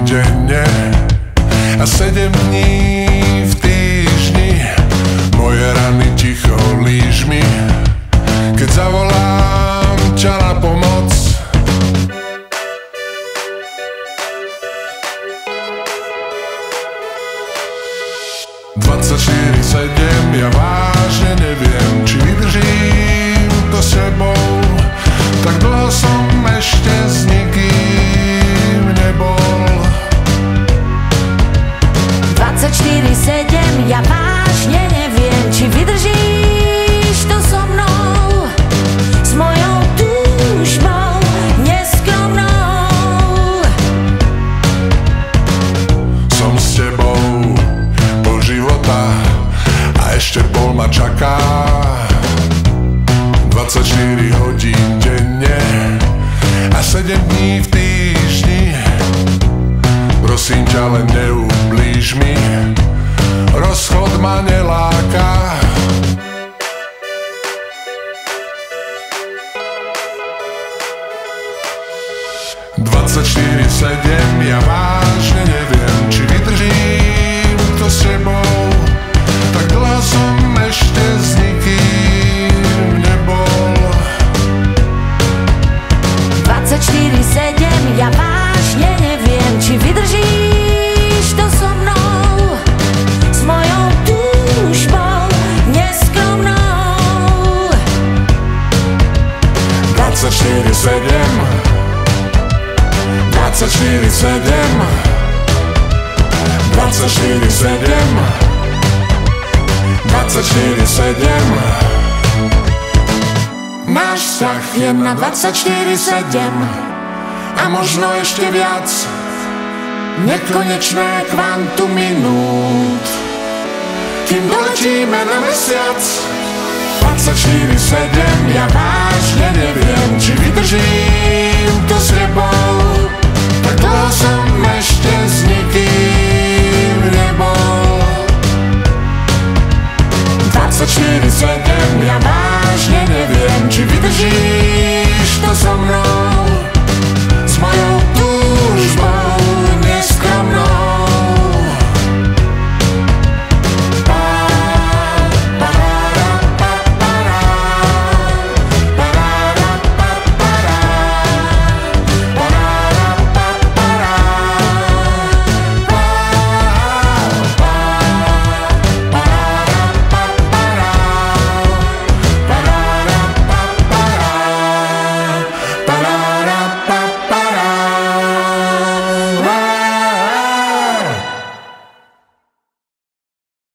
denne a 7 dní v týždni. Moje rany ticho líž mi, keď zavolám ťa na pomoc. Ja vážne neviem, či vydržím to s tebou. Tak dlho som ešte s nikým nebol. 24/7, ja vážne neviem, či vydržíš to so mnou, s mojou túžbou neskromnou. Som s tebou pol života a ešte pol ma čaká. 24 hodín denne a 7 dní v týždni. Prosím ťa, len neublíž mi, rozchod ma neláka. Ja vážne neviem, či vydržím to s tebou. Tak dlho som ešte s nikým nebol. 24/7, ja vážne neviem, či vydržíš to so mnou, s mojou túžbou neskromnou. 24/7 Náš vzťah je na 24/7 a možno ešte viac. Nekonečné kvantum minút, kým doletíme na mesiac. 24/7, ja vážne neviem, či vydržím to s tebou. Tak dlho som